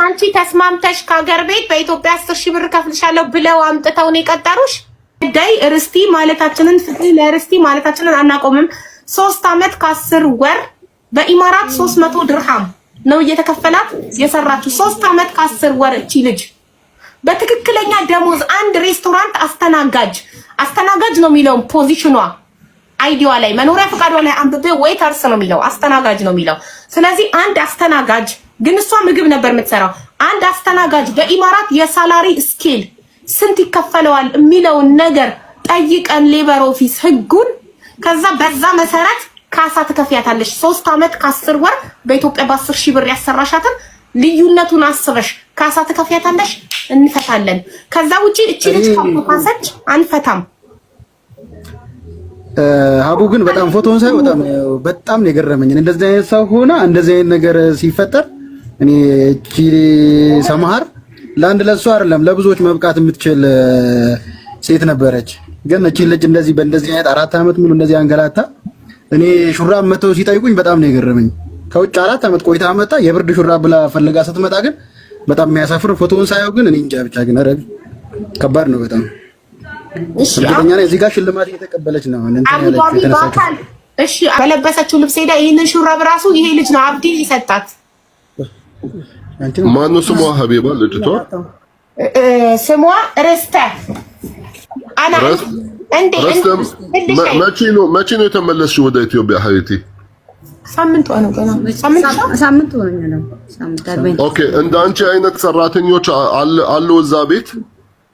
አንቺ ተስማምተሽ ከሀገር ቤት በኢትዮጵያ 10,000 ብር ከፍልሻለሁ ብለው አምጥተው ነው የቀጠሩሽ? ዳይ ርስቲ ማለታችንን ፍትህ ለርስቲ ማለታችንን አናቆምም። 3 አመት ከ10 ወር በኢማራት 300 ድርሃም ነው እየተከፈላት የሰራችው። 3 አመት ከ10 ወር እቺ ልጅ በትክክለኛ ደሞዝ አንድ ሬስቶራንት አስተናጋጅ ነው የሚለው ፖዚሽኗ አይዲዋ ላይ መኖሪያ ፈቃዷ ላይ አንብቤ ዌይተርስ ነው የሚለው አስተናጋጅ ነው የሚለው። ስለዚህ አንድ አስተናጋጅ ግን እሷ ምግብ ነበር የምትሰራው። አንድ አስተናጋጅ በኢማራት የሳላሪ ስኬል ስንት ይከፈለዋል የሚለውን ነገር ጠይቀን ሌበር ኦፊስ ህጉን፣ ከዛ በዛ መሰረት ካሳ ትከፍያታለሽ። 3 አመት ከ10 ወር በኢትዮጵያ በ10,000 ብር ያሰራሻትን ልዩነቱን አስበሽ ካሳ ትከፍያታለሽ። እንፈታለን። ከዛ ውጪ እቺ ልጅ ካሰች አንፈታም። ሀቡ ግን በጣም ፎቶውን ሳይ በጣም ነው የገረመኝ። እንደዚህ አይነት ሰው ሆና እንደዚህ አይነት ነገር ሲፈጠር እኔ እቺ ሰማሃር ለአንድ ለሷ አይደለም ለብዙዎች መብቃት የምትችል ሴት ነበረች። ግን እቺ ልጅ እንደዚህ በእንደዚህ አይነት 4 አመት ሙሉ እንደዚህ አንገላታ እኔ ሹራብ መተው ሲጠይቁኝ በጣም ነው የገረመኝ። ከውጭ 4 አመት ቆይታ መጣ የብርድ ሹራብ ብላ ፈልጋ ስትመጣ ግን በጣም የሚያሳፍር ፎቶውን ሳይው ግን እኔ እንጃ ብቻ ግን አረ ከባድ ነው በጣም። እሺ እኛ እዚህ ጋር ሽልማት እየተቀበለች ነው የተነሳችው። እሺ በለበሰችው ልብስ ሄዳ ይሄንን ሹራብ ራሱ ይሄ ልጅ ነው አብዲ ይሰጣት። ማነው ስሟ? ሀቢባ ልጅቷ ስሟ ረስታ አና እንዴ መቼ ነው የተመለስሽው ወደ ኢትዮጵያ ሀይቲ? ሳምንት ነው ገና ሳምንት ነው። ኦኬ እንደ አንቺ አይነት ሰራተኞች አሉ እዛ ቤት?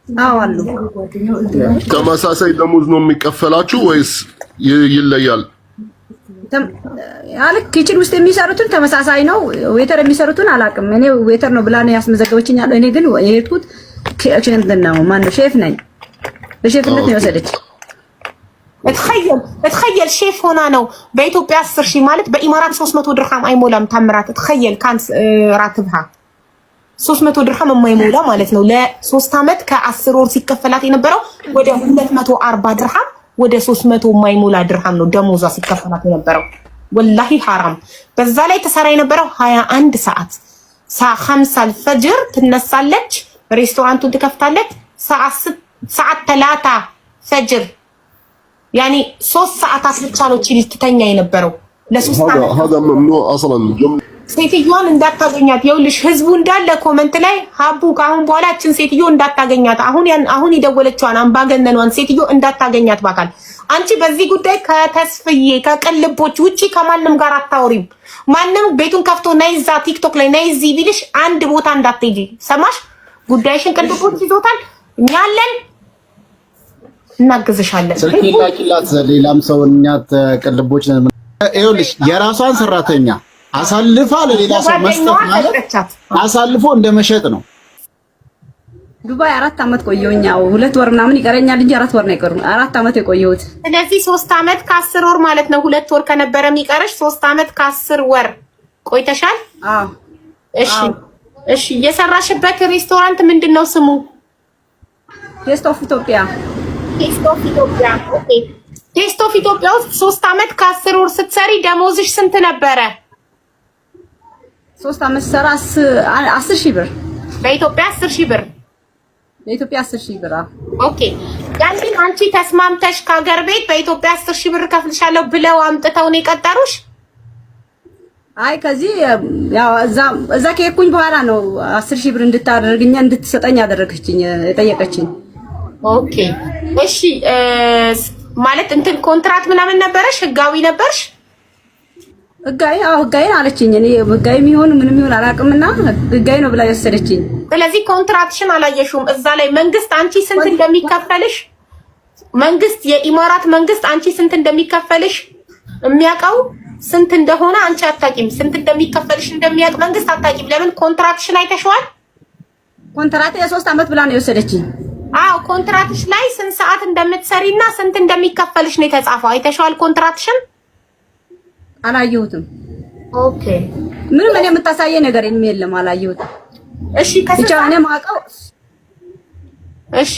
አዎ አሉ። ተመሳሳይ ደሞዝ ነው የሚከፈላችሁ ወይስ ይለያል? አልክ ኪችን ውስጥ የሚሰሩትን ተመሳሳይ ነው። ዌተር የሚሰሩትን አላውቅም። እኔ ዌተር ነው ብላ ነው ያስመዘገበችኝ። እኔ ግን የሄድኩት ኪችን ነው ማነው ሼፍ ነኝ። በሼፍነት ነው የወሰደች። እትኸየል ሼፍ ሆና ነው በኢትዮጵያ 10,000 ማለት በኢማራት 300 ድርሃም አይሞላም። ታምራት እትኸየል ካንስ ራትብሃ 300 ድርሃም የማይሞላ ማለት ነው። ለ3 አመት ከ10 ወር ሲከፈላት የነበረው ወደ 240 ድርሃም ወደ 300 የማይሞላ ድርሃም ነው ደሞዟ ሲከፈላት የነበረው። ወላሂ ሐራም። በዛ ላይ ተሰራ የነበረው 21 ሰዓት 5 አልፈጅር ትነሳለች፣ ሬስቶራንቱን ትከፍታለች። ሰዓት 3 ፈጅር ያኒ 3 ሰዓታት ብቻ ነው ትተኛ የነበረው ለ3 አመት። هذا ممنوع اصلا ሴትዮዋን እንዳታገኛት። ይኸውልሽ ህዝቡ እንዳለ ኮመንት ላይ ሀቡ ካሁን በኋላ እችን ሴትዮ እንዳታገኛት፣ አሁን የደወለችዋን አምባገነኗን ሴትዮ እንዳታገኛት ባካል። አንቺ በዚህ ጉዳይ ከተስፍዬ ከቅልቦች ውጪ ከማንም ጋር አታወሪም። ማንም ቤቱን ከፍቶ ነይዛ ቲክቶክ ላይ ነይዚ ቢልሽ አንድ ቦታ እንዳትሄጂ ሰማሽ? ጉዳይሽን ቅልቦች ይዞታል። እኛ አለን እናግዝሻለን። ስልክ ላኪላት ሌላም ሰው እኛ ቅልቦች ነን። ይኸውልሽ የራሷን ሰራተኛ አሳልፋ ለሌላ ሰው መስጠት ማለት አሳልፎ እንደመሸጥ ነው። ዱባይ 4 አመት ቆየሁኝ። 2 ወር ምናምን ይቀረኛል እንጂ 4 ወር ነው የቀረው። 4 አመት የቆየሁት። ስለዚህ 3 አመት ከ10 ወር ማለት ነው። 2 ወር ከነበረ የሚቀርሽ 3 አመት ከ10 ወር ቆይተሻል። አዎ እሺ የሰራሽበት ሬስቶራንት ምንድነው ስሙ? ቴስት ኦፍ ኢትዮጵያ። ቴስት ኦፍ ኢትዮጵያ። ኦኬ ቴስት ኦፍ ኢትዮጵያ ውስጥ 3 አመት ከ10 ወር ስትሰሪ ደሞዝሽ ስንት ነበረ? 3 አመት ሰራ 10,000 ብር በኢትዮጵያ 10,000 ብር በኢትዮጵያ 10,000 ብር። ኦኬ ያንቺ አንቺ ተስማምተሽ ከሀገር ቤት በኢትዮጵያ 10,000 ብር ከፍልሻለሁ ብለው አምጥተው ነው የቀጠሩሽ? አይ ከዚህ ያው እዛ ከሄድኩኝ በኋላ ነው 10,000 ብር እንድታደርግኛ እንድትሰጠኝ ያደረገችኝ የጠየቀችኝ። ኦኬ እሺ ማለት እንትን ኮንትራት ምናምን ነበረሽ? ህጋዊ ነበርሽ? ህጋዊ አለችኝ። እኔ ህጋዊ የሚሆን ምንም ይሁን አላውቅምና ህጋዊ ነው ብላ የወሰደችኝ። ስለዚህ ኮንትራትሽን አላየሽውም። እዛ ላይ መንግስት አንቺ ስንት እንደሚከፈልሽ የኢማራት መንግስት አንቺ ስንት እንደሚከፈልሽ የሚያውቀው ስንት እንደሆነ አንቺ አታውቂም። ስንት እንደሚከፈልሽ እንደሚያውቅ መንግስት አታውቂም። ለምን ኮንትራትሽን አይተሽዋል? ኮንትራት የ3 አመት ብላ ነው የወሰደችኝ። አዎ ኮንትራትሽ ላይ ስንት ሰዓት እንደምትሰሪና ስንት እንደሚከፈልሽ ነው የተጻፈው። አይተሽዋል ኮንትራትሽን? አላየሁትም። ኦኬ ምንም እኔ የምታሳየ ነገር የለም፣ አላየሁትም። እሺ ብቻ እኔ ማውቀው እሺ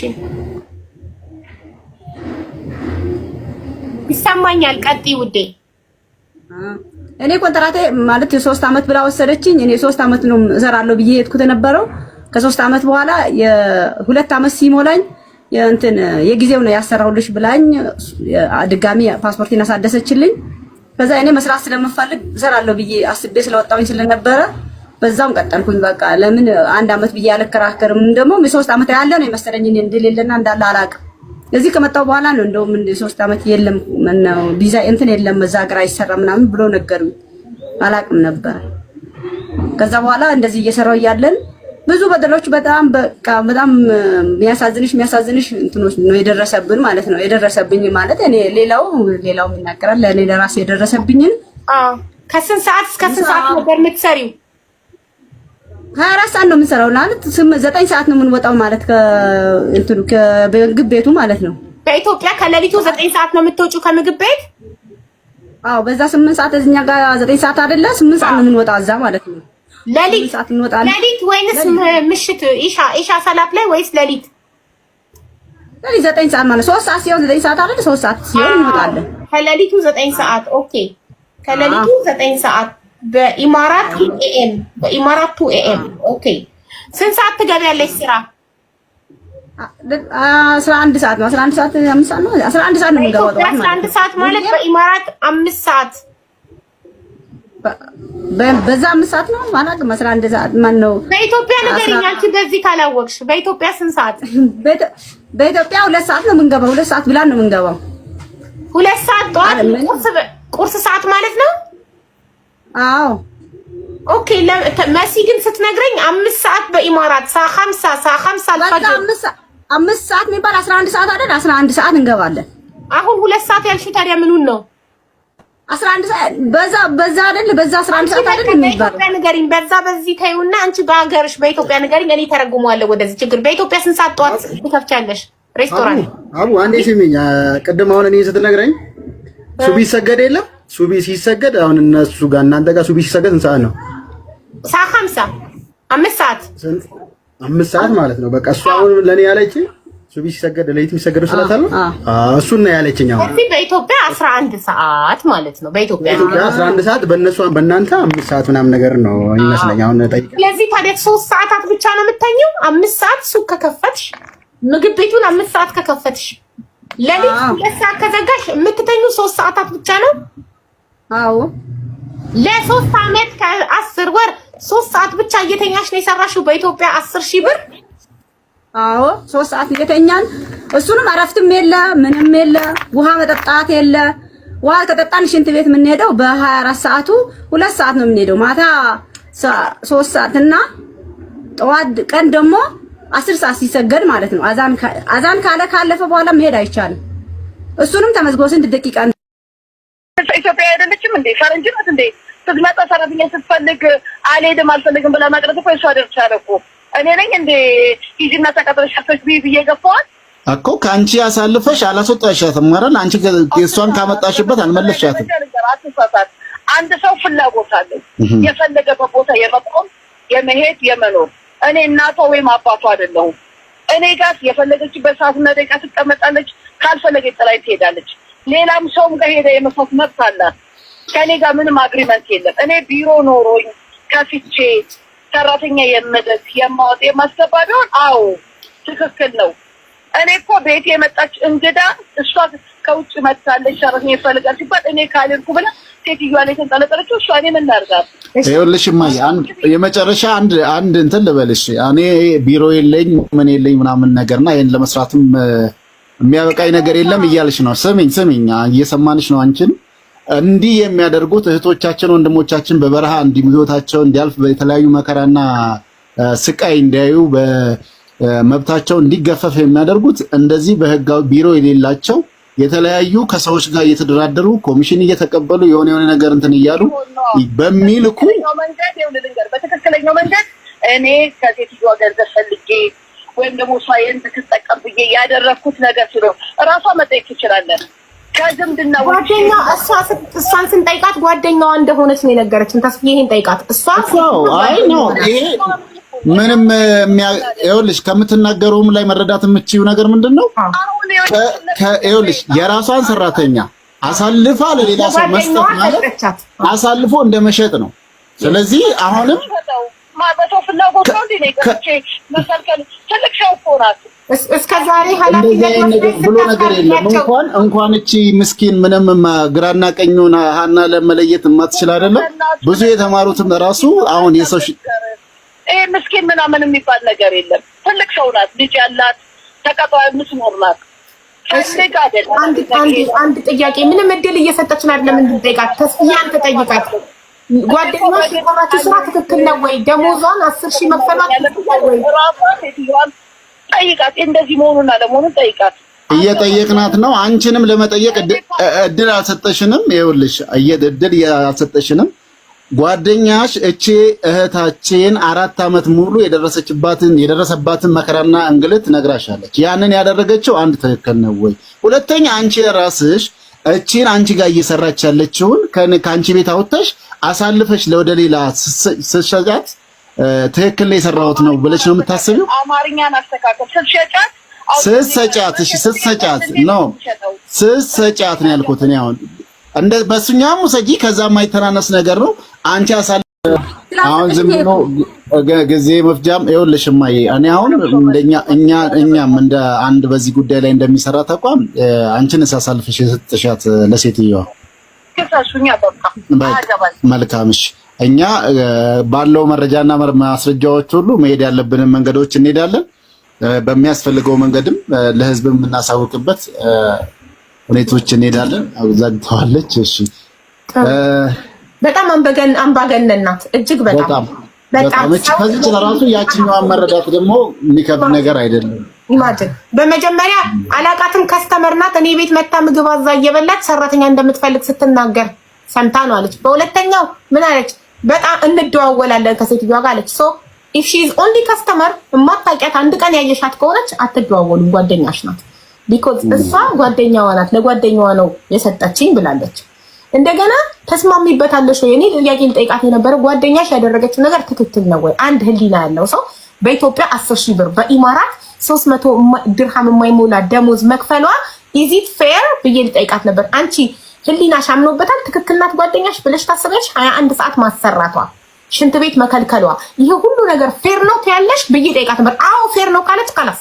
ይሰማኛል። ቀጥይ ውዴ። እኔ ኮንትራቴ ማለት የ3 አመት ብላ ወሰደችኝ። እኔ 3 አመት ነው እሰራለሁ ብዬ ሄድኩት የነበረው። ከ3 አመት በኋላ የ2 አመት ሲሞላኝ እንትን የጊዜው ነው ያሰራውልሽ ብላኝ ድጋሚ ፓስፖርቴን አሳደሰችልኝ። ከዛ እኔ መስራት ስለምፈልግ እሰራለሁ ብዬ አስቤ ስለወጣሁኝ ስለነበረ በዛም ቀጠልኩኝ። በቃ ለምን 1 አመት ብዬ አልከራከርም። ደግሞ 3 አመት ያለ ነው የመሰለኝ እኔ እንደሌለና እንዳለ አላውቅም። እዚህ ከመጣሁ በኋላ ነው እንደውም 3 አመት የለም ነው ቪዛ እንትን የለም እዛ ሀገር አይሰራም ምናምን ብሎ ነገሩኝ። አላውቅም ነበር። ከዛ በኋላ እንደዚህ እየሰራው እያለን ብዙ በደሎች በጣም በቃ በጣም የሚያሳዝንሽ እንትኖች ነው የደረሰብን ማለት ነው። የደረሰብኝ ማለት እኔ ሌላው ይናገራል። ለኔ ለራሴ የደረሰብኝን ከስንት ሰዓት እስከ ስንት ሰዓት ነበር የምትሰሪው? 24 ሰዓት ነው የምንሰራው ማለት 9 ሰዓት ነው የምንወጣው ማለት ከእንትኑ ከምግብ ቤቱ ማለት ነው። በኢትዮጵያ ከሌሊቱ 9 ሰዓት ነው የምትወጪው ከምግብ ቤት? አዎ በዛ 8 ሰዓት እዚኛ ጋር 9 ሰዓት አይደለ 8 ሰዓት ነው የምንወጣው እዛ ማለት ነው። ሌሊት ወይንስ ምሽት? ኢሻ ሰላት ላይ ወይስ ሌሊት? ሌሊት 9 ሰዓት ማለት 3 ሰዓት ሲሆን 9 ሰዓት አይደለ 3 ሰዓት ሲሆን እንወጣለን። ከሌሊቱ 9 ሰዓት ኦኬ። ከሌሊቱ 9 ሰዓት በኢማራት ኤኤም 2 ኦኬ። ስንት ሰዓት ትገቢያለሽ ስራ? 11 ሰዓት ነው። 11 ሰዓት 5 ሰዓት ነው። 11 ሰዓት ነው የምንገባው። 11 ሰዓት ማለት በኢማራት 5 ሰዓት በዛ 5 ሰዓት ነው ማለት 11 ሰዓት ማን ነው? በኢትዮጵያ ንገሪኝ አንቺ በዚህ ካላወቅሽ። በኢትዮጵያ ስንት ሰዓት? በኢትዮጵያ 2 ሰዓት ነው የምንገባው። 2 ሰዓት ብላን ነው የምንገባው። 2 ሰዓት ጠዋት ቁርስ ሰዓት ማለት ነው? አዎ ኦኬ። መሲ ግን ስትነግረኝ 5 ሰዓት በኢማራት ሰዓ 5 አልፈጅር 5 ሰዓት የሚባል 11 ሰዓት አይደል? 11 ሰዓት እንገባለን። አሁን 2 ሰዓት ያልሽው ታዲያ ምኑን ነው? 11 ሰዓት በዛ አይደል? በዛ 11 ሰዓት አይደል የሚባለው? በኢትዮጵያ ንገሪኝ። በዛ በዚህ ታዩና አንቺ በሀገርሽ በኢትዮጵያ ንገሪኝ። እኔ ተረጉመዋለሁ ወደዚህ ችግር። በኢትዮጵያ ስንት ሰዓት ጠዋት ትከፍቻለሽ ሬስቶራንት? አቡ አንዴ ስሚኝ። ቅድም አሁን እኔ ስትነግረኝ ሱቢ ሲሰገድ የለም ሱቢ ሲሰገድ አሁን እነሱ ጋር እናንተ ጋር ሱቢ ሲሰገድ ስንት ሰዓት ነው? ሰዓ 5 ሰዓት 5 ሰዓት ማለት ነው። በቃ እሱ አሁን ለኔ ያለችኝ ሱቢ ሲሰገድ ለሊት የሚሰገደው ሰላት አለ። እሱን ነው ያለችኝ። አሁን እዚህ በኢትዮጵያ 11 ሰዓት ማለት ነው። በኢትዮጵያ 11 ሰዓት በእናንተ 5 ሰዓት ምናምን ነገር ነው ይመስለኝ። አሁን ጠይቀ ስለዚህ ታዲያ 3 ሰዓታት ብቻ ነው የምተኘው? 5 ሰዓት ሱቅ ከከፈትሽ ምግብ ቤቱን 5 ሰዓት ከከፈትሽ ለሊት 2 ሰዓት ከዘጋሽ የምትተኙ 3 ሰዓታት ብቻ ነው? አዎ ለ3 አመት ከ10 ወር 3 ሰዓት ብቻ እየተኛሽ ነው የሰራሽው በኢትዮጵያ 10,000 ብር? አዎ 3 ሰዓት እየተኛን እሱንም እረፍትም የለ ምንም የለ ውሃ መጠጣት የለ። ውሃ ከጠጣን ሽንት ቤት የምንሄደው በ24 ሰዓቱ 2 ሰዓት ነው የምንሄደው። ማታ 3 ሰዓት እና ጠዋት ቀን ደግሞ 10 ሰዓት ሲሰገድ ማለት ነው። አዛን ካለፈ በኋላ መሄድ አይቻልም። እሱንም ተመዝግቦ ስንት ደቂቃ ኢትዮጵያ አይደለችም እንዴ? ፈረንጅ ናት እንዴ? ስትመጣ ሰራተኛ ስትፈልግ አልሄድም አልፈልግም ብላ ማቅረት እኮ እሷ ደርቻለ እኮ። እኔ ነኝ እንዴ ሂጂና ተቀጥረሽ ሰርተሽ ብዬ ገፋዋት እኮ። ከአንቺ አሳልፈሽ አላስወጣሻትም አይደል? አንቺ እሷን ካመጣሽበት አልመለስሻትም። አትሳሳት። አንድ ሰው ፍላጎት አለው የፈለገበት ቦታ የመቆም የመሄድ የመኖር። እኔ እናቷ ወይም አባቷ አይደለሁም። እኔ ጋር የፈለገችበት ሰዓትና ደቂቃ ትቀመጣለች፣ ካልፈለገች ጥላኝ ትሄዳለች። ሌላም ሰውም ጋር ሄደ የመስራት መብት አላት። ከኔ ጋር ምንም አግሪመንት የለም። እኔ ቢሮ ኖሮኝ ከፍቼ ሰራተኛ የመደብ የማወጥ የማስገባ ቢሆን አዎ ትክክል ነው። እኔ እኮ ቤት የመጣች እንግዳ እሷ ከውጭ መጥታለች ሰራተኛ ይፈልጋል ሲባል እኔ ካልልኩ ብላ ሴትዮዋ ላይ ተንጠለጠለችው። እሷ እኔ ምን ላድርጋት? ይኸውልሽ እማዬ የመጨረሻ አንድ እንትን ልበልሽ። እኔ ቢሮ የለኝ ምን የለኝ ምናምን ነገርና ይሄን ለመስራትም የሚያበቃኝ ነገር የለም እያልሽ ነው። ስሚኝ እየሰማንሽ ነው። አንቺን እንዲህ የሚያደርጉት እህቶቻችን ወንድሞቻችን በበረሃ ህይወታቸው እንዲያልፍ በተለያዩ መከራና ስቃይ እንዲያዩ በመብታቸው እንዲገፈፍ የሚያደርጉት እንደዚህ በህጋዊ ቢሮ የሌላቸው የተለያዩ ከሰዎች ጋር እየተደራደሩ ኮሚሽን እየተቀበሉ የሆነ ነገር እንትን እያሉ በሚልኩ በትክክለኛው መንገድ እኔ ከሴትዮዋ ገንዘብ ፈልጌ ወይም ደግሞ ሳይን ተጠቀም ብዬ ያደረኩት ነገር ስለሆነ እራሷ መጠየቅ ትችላለህ። ከዝምድና ጓደኛ እሷን ስንጠይቃት ጓደኛዋ እንደሆነች ነው የነገረችን። ተስፋዬ ይሄን ጠይቃት። እሷ አይ ነው ይሄ ምንም ይኸውልሽ ከምትናገረውም ላይ መረዳት የምትችይው ነገር ምንድነው? ይኸውልሽ የራሷን ሰራተኛ አሳልፋ ለሌላ ሰው መስጠት ማለት አሳልፎ እንደመሸጥ ነው። ስለዚህ አሁንም ማበቶ ፍላጎት ነው እንዴ ከቼ መሰልከል ትልቅ ሰው እኮ ናት። እስከዛሬ ኃላፊነት ብሎ ነገር የለም። እንኳን እቺ ምስኪን ምንም ግራና ቀኙን ሀና ለመለየት የማትችል አይደለም። ብዙ የተማሩትም ራሱ አሁን የሰው ይሄ ምስኪን ምናምን የሚባል ነገር የለም። ትልቅ ሰው ናት፣ ልጅ ያላት ተቀጣይ ምትኖር ናት። አንድ ጥያቄ ምንም እድል እየሰጠችን አይደለም እንድንጠይቃት። ተስፋን ተጠይቃት። ጓደኛሽ የሰራችው ስራ ትክክል ነው ወይ? ደሞዟን 10,000 መክፈሏ ትክክል ነው ወይ? ራሷን ሴትዮዋን ጠይቃት። እንደዚህ መሆኑን አለመሆኑን ጠይቃት። እየጠየቅናት ነው። አንቺንም ለመጠየቅ እድል አልሰጠሽንም። ይኸውልሽ እድል አልሰጠሽንም። ጓደኛሽ እቺ እህታችን 4 ዓመት ሙሉ የደረሰባትን መከራና እንግልት ነግራሻለች። ያንን ያደረገችው አንድ ትክክል ነው ወይ? ሁለተኛ አንቺ ራስሽ እቺን አንቺ ጋር እየሰራች ያለችውን ከአንቺ ቤት አውጥተሽ አሳልፈሽ ለወደ ሌላ ስትሸጫት ትክክል ነው የሰራሁት ነው ብለሽ ነው የምታስቢው? አማርኛን አስተካክል። ስትሰጫት እሺ፣ ስትሰጫት ነው ነው ያልኩት እኔ አሁን እንደ በሱኛም ሰጂ ከዛ የማይተናነስ ነገር ነው። አንቺ አሁን ዝም ብሎ ጊዜ መፍጃም ይኸውልሽ እማዬ፣ እኔ አሁን እኛም እንደ አንድ በዚህ ጉዳይ ላይ እንደሚሰራ ተቋም አንቺን አሳልፈሽ የሰጠሻት ለሴትዮዋ መልካምሽ። እኛ ባለው መረጃና መረጃዎች ሁሉ መሄድ ያለብንን መንገዶች እንሄዳለን። በሚያስፈልገው መንገድም ለህዝብ የምናሳውቅበት ሁኔታዎች እንሄዳለን። አብዛግተዋለች። እሺ በጣም አምባገነን ናት። እጅግ በጣም ከዚህ ለራሱ ያቺኛዋን መረዳት ደግሞ የሚከብድ ነገር አይደለም። ኢማጂን በመጀመሪያ አላቃትም ከስተመር ናት። እኔ ቤት መታ ምግብ አዛ እየበላች ሰራተኛ እንደምትፈልግ ስትናገር ሰምታ ነው አለች። በሁለተኛው ምን አለች? በጣም እንደዋወላለን ከሴትዮዋ ጋር አለች። ሶ ኢፍ ሺ ኢዝ ኦንሊ ከስተመር የማታውቂያት አንድ ቀን ያየሻት ከሆነች አትደዋወሉም፣ ጓደኛሽ ናት። ቢኮዝ እሷ ጓደኛዋ ናት፣ ለጓደኛዋ ነው የሰጠችኝ ብላለች። እንደገና ተስማሚበታለሽ ወይ? እኔ ጥያቄ ልጠይቃት የነበረ ጓደኛሽ ያደረገችው ነገር ትክክል ነው ወይ? አንድ ህሊና ያለው ሰው በኢትዮጵያ 10,000 ብር በኢማራት 300 ድርሃም የማይሞላ ደሞዝ መክፈሏ ኢዝ ኢት ፌር ብዬ ልጠይቃት ነበር። አንቺ ህሊናሽ አምኖበታል ትክክል ናት ጓደኛሽ ብለሽ ታስበሽ 21 ሰዓት ማሰራቷ፣ ሽንት ቤት መከልከሏ፣ ይሄ ሁሉ ነገር ፌር ነው ትያለሽ ብዬ ጠይቃት ነበር። አዎ ፌር ነው ካለች ካላስ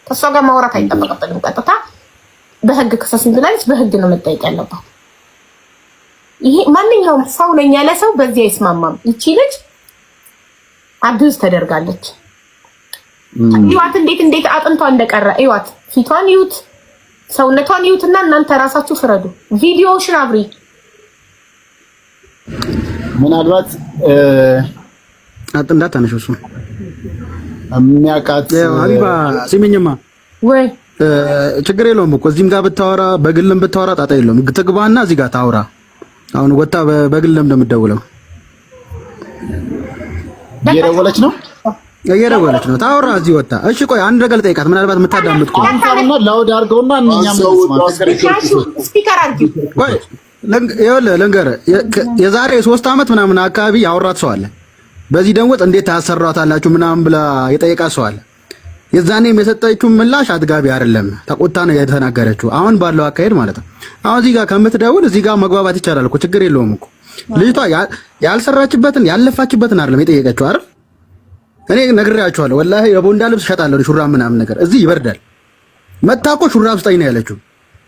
ከሷ ጋር ማውራት አይጠበቅብንም። ቀጥታ በህግ ክሰስኝ ብላለች። በህግ ነው መጠየቅ ያለባት። ይሄ ማንኛውም ሰው ነኝ ያለ ሰው በዚህ አይስማማም። እቺ ልጅ አቢውዝ ተደርጋለች። ይዋት እንዴት አጥንቷ እንደቀረ ይዋት፣ ፊቷን ይዩት፣ ሰውነቷን ይዩትና እናንተ ራሳችሁ ፍረዱ። ቪዲዮሽን አብሪ። ምናልባት እንዳታነሽው እሱ የሚያውቃት ሀቢባ ሲሚኝማ ወይ ችግር የለውም እኮ እዚህም ጋር ብታወራ በግልም ብታወራ ጣጣ የለውም። ትግባና እዚህ ጋር ታውራ። አሁን ወጣ በግልም እንደምትደውለው እየደወለች ነው ታውራ እዚህ ወጣ። እሺ ቆይ አንድ ነገር ልጠይቃት፣ ምናልባት የምታዳምጥ እኮ አንተና ላውድ አድርገውና እኛም ስፒከር አድርጊው። ቆይ ልንገርህ፣ የዛሬ 3 ዓመት ምናምን አካባቢ ያወራት ሰው አለ። በዚህ ደንወጥ እንዴት ታሰራታላችሁ ምናምን ብላ የጠየቃት ሰው አለ። የዛኔም የሰጠችው ምላሽ አጥጋቢ አይደለም። ተቆጣ ነው የተናገረችው። አሁን ባለው አካሄድ ማለት ነው። አሁን እዚህ ጋር ከምትደውል እዚህ ጋር መግባባት ይቻላል እኮ ችግር የለውም እኮ። ልጅቷ ያልሰራችበትን ያለፋችበትን አይደለም የጠየቀችው አይደል? እኔ ነግሬያችኋለሁ። ወላሂ የቦንዳ ልብስ ሸጣለሁ ሹራብ ምናምን ነገር እዚህ ይበርዳል። መታ እኮ ሹራብ ስጠኝ ነው ያለችው።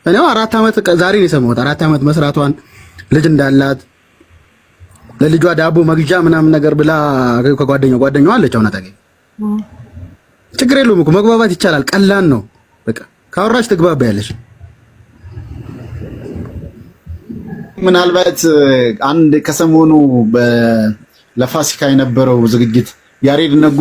እኔው 4 ዓመት ዛሬ ነው የሰማሁት 4 ዓመት መስራቷን ልጅ እንዳላት ለልጇ ዳቦ መግዣ ምናምን ነገር ብላ ጓደኛዋ አለች። አሁን አታገኝ ችግር የለውም እኮ መግባባት ይቻላል። ቀላል ነው በቃ ካወራሽ ትግባባያለሽ። ምናልባት አንድ ከሰሞኑ ለፋሲካ የነበረው ዝግጅት ያሬድ ነጉ